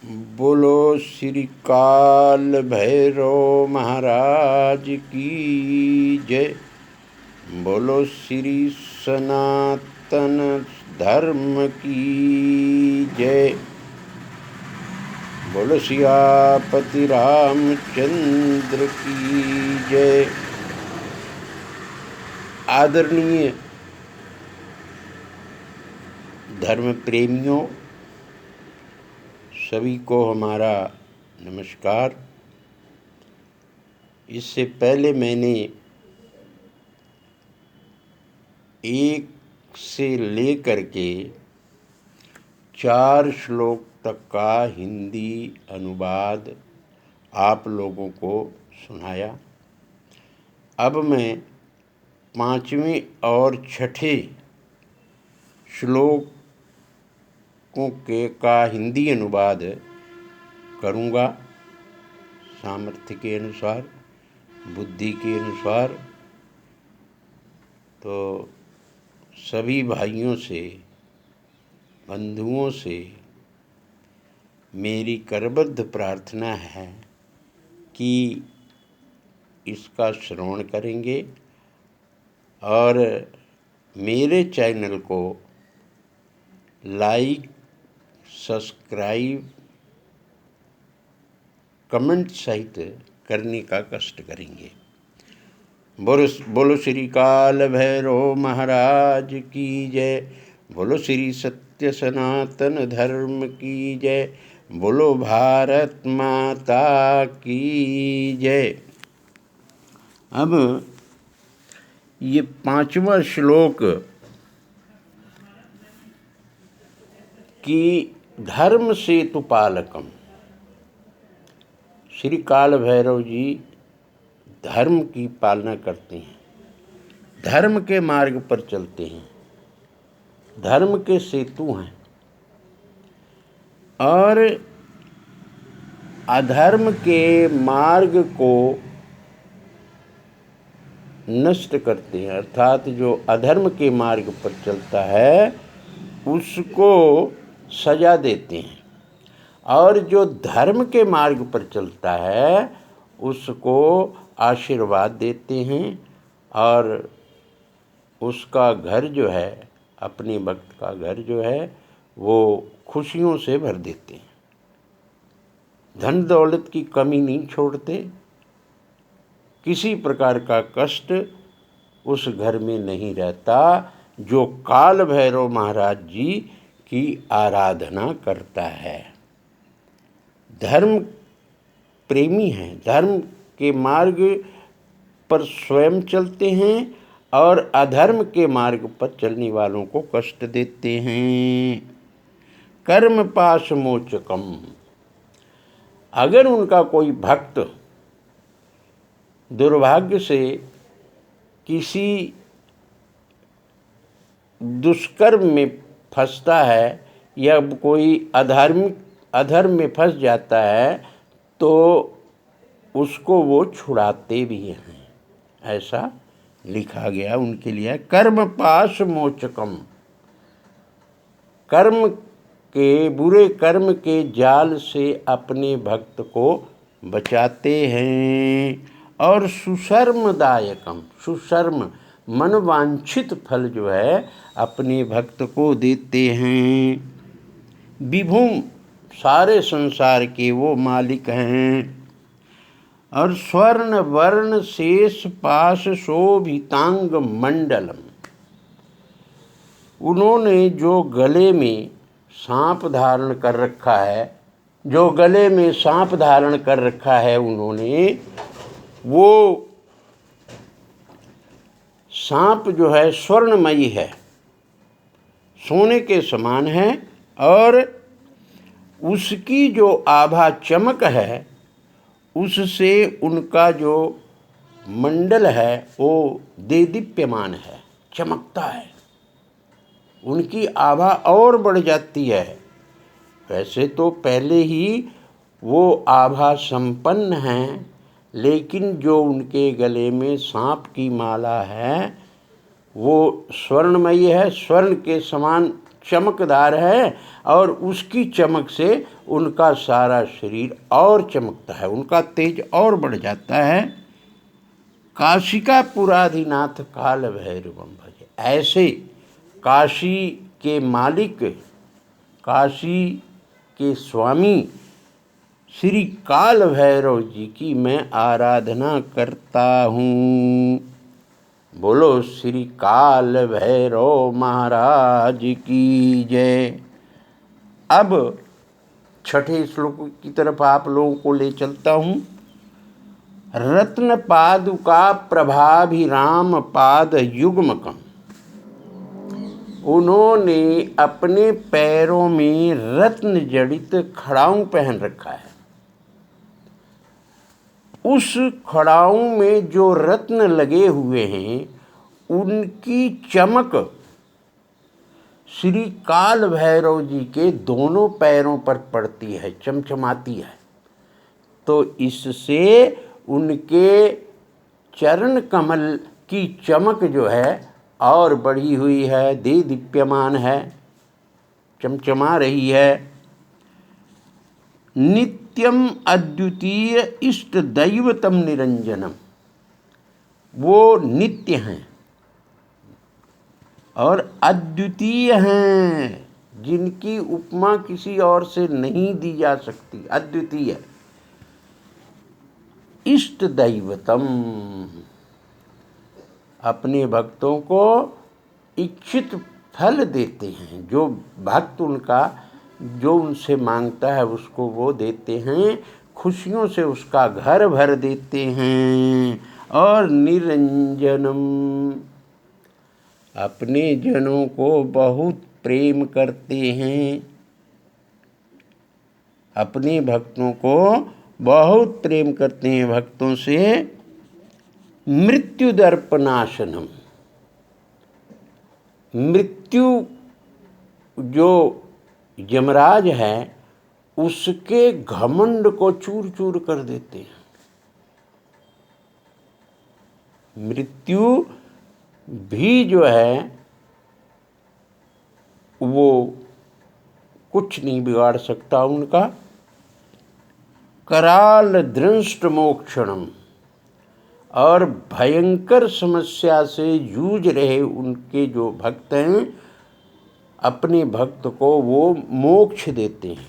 बोलो श्री काल भैरव महाराज की जय। बोलो श्री सनातन धर्म की जय। बोलो सियापति रामचंद्र की जय। आदरणीय धर्म प्रेमियों, सभी को हमारा नमस्कार। इससे पहले मैंने 1 से लेकर के 4 श्लोक तक का हिंदी अनुवाद आप लोगों को सुनाया। अब मैं 5वें और 6ठे श्लोकों का हिंदी अनुवाद करूँगा, सामर्थ्य के अनुसार, बुद्धि के अनुसार। तो सभी भाइयों से, बंधुओं से मेरी करबद्ध प्रार्थना है कि इसका श्रवण करेंगे और मेरे चैनल को लाइक, सब्सक्राइब, कमेंट सहित करने का कष्ट करेंगे। बोलो श्री काल भैरव महाराज की जय। बोलो श्री सत्य सनातन धर्म की जय। बोलो भारत माता की जय। अब ये 5वां श्लोक कि धर्म सेतु पालकम। श्री काल भैरव जी धर्म की पालना करते हैं, धर्म के मार्ग पर चलते हैं, धर्म के सेतु हैं और अधर्म के मार्ग को नष्ट करते हैं। अर्थात जो अधर्म के मार्ग पर चलता है उसको सजा देते हैं और जो धर्म के मार्ग पर चलता है उसको आशीर्वाद देते हैं और उसका घर जो है, अपने भक्त का घर जो है, वो खुशियों से भर देते हैं। धन दौलत की कमी नहीं छोड़ते, किसी प्रकार का कष्ट उस घर में नहीं रहता जो काल भैरव महाराज जी की आराधना करता है। धर्म प्रेमी हैं, धर्म के मार्ग पर स्वयं चलते हैं और अधर्म के मार्ग पर चलने वालों को कष्ट देते हैं। कर्म पाश मोचकम। अगर उनका कोई भक्त दुर्भाग्य से किसी दुष्कर्म में फंसता है या कोई अधर्म में फंस जाता है तो उसको वो छुड़ाते भी हैं। ऐसा लिखा गया उनके लिए। कर्म पाश मोचकम। बुरे कर्म के जाल से अपने भक्त को बचाते हैं। और सुशर्मदायकम। सुशर्म मनवांछित फल जो है अपने भक्त को देते हैं। विभुम। सारे संसार के वो मालिक हैं। और स्वर्ण वर्ण शेष पाश शोभितांग मंडलम। उन्होंने जो गले में सांप धारण कर रखा है, उन्होंने वो सांप जो है स्वर्णमयी है, सोने के समान है और उसकी जो आभा चमक है उससे उनका जो मंडल है वो देदीप्यमान है, चमकता है, उनकी आभा और बढ़ जाती है। वैसे तो पहले ही वो आभा संपन्न हैं, लेकिन जो उनके गले में सांप की माला है वो स्वर्णमयी है, स्वर्ण के समान चमकदार है और उसकी चमक से उनका सारा शरीर और चमकता है, उनका तेज और बढ़ जाता है। काशिका पुराधिनाथ काल भैरवम भजे। ऐसे काशी के मालिक, काशी के स्वामी श्री काल भैरव जी की मैं आराधना करता हूँ। बोलो श्री काल भैरव महाराज की जय। अब छठे श्लोक की तरफ आप लोगों को ले चलता हूँ। रत्न पादुका प्रभाभिराम पाद युग्मकम। उन्होंने अपने पैरों में रत्न जड़ित खड़ाऊं पहन रखा है। उस खड़ाऊं में जो रत्न लगे हुए हैं उनकी चमक श्री काल भैरव जी के दोनों पैरों पर पड़ती है, चमचमाती है। तो इससे उनके चरण कमल की चमक जो है और बढ़ी हुई है, दे दीप्यमान है, चमचमा रही है। नित्यम अद्वितीय इष्ट दैवतम निरंजनम। वो नित्य हैं और अद्वितीय हैं, जिनकी उपमा किसी और से नहीं दी जा सकती, अद्वितीय। इष्ट दैवतम, अपने भक्तों को इच्छित फल देते हैं। जो भक्त उनका जो उनसे मांगता है उसको वो देते हैं, खुशियों से उसका घर भर देते हैं। और निरंजनम, अपने जनों को बहुत प्रेम करते हैं, अपने भक्तों को बहुत प्रेम करते हैं। भक्तों से मृत्यु दर्पनाशनम, मृत्यु जो यमराज है उसके घमंड को चूर चूर कर देते हैं। मृत्यु भी जो है वो कुछ नहीं बिगाड़ सकता उनका। कराल दृष्ट मोक्षणम, और भयंकर समस्या से जूझ रहे उनके जो भक्त हैं, अपने भक्त को वो मोक्ष देते हैं।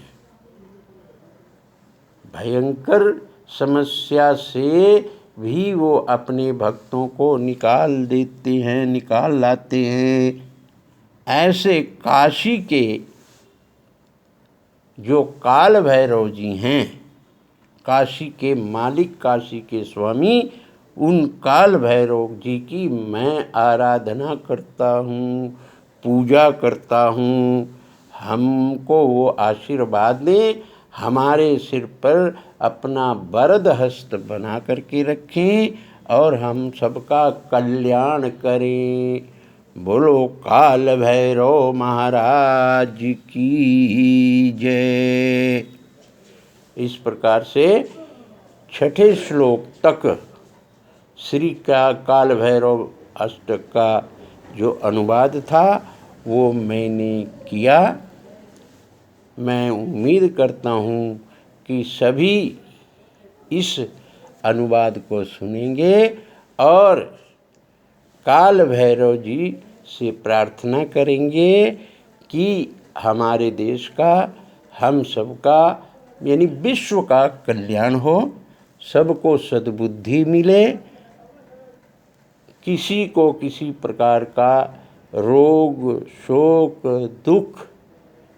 भयंकर समस्या से भी वो अपने भक्तों को निकाल देते हैं, निकाल लाते हैं। ऐसे काशी के जो काल भैरव जी हैं, काशी के मालिक, काशी के स्वामी, उन काल भैरव जी की मैं आराधना करता हूँ, पूजा करता हूँ। हमको वो आशीर्वाद दें, हमारे सिर पर अपना वरद हस्त बना करके रखें और हम सबका कल्याण करें। बोलो काल भैरव महाराज की जय। इस प्रकार से छठे श्लोक तक श्री का काल भैरव अष्टक का जो अनुवाद था वो मैंने किया। मैं उम्मीद करता हूँ कि सभी इस अनुवाद को सुनेंगे और काल भैरव जी से प्रार्थना करेंगे कि हमारे देश का, हम सबका यानी विश्व का कल्याण हो, सबको सद्बुद्धि मिले, किसी को किसी प्रकार का रोग, शोक, दुख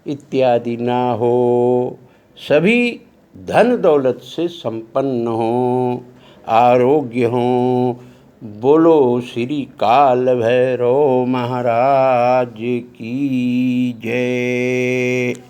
इत्यादि ना हो, सभी धन दौलत से संपन्न हो, आरोग्य हो। बोलो श्री काल भैरव महाराज की जय।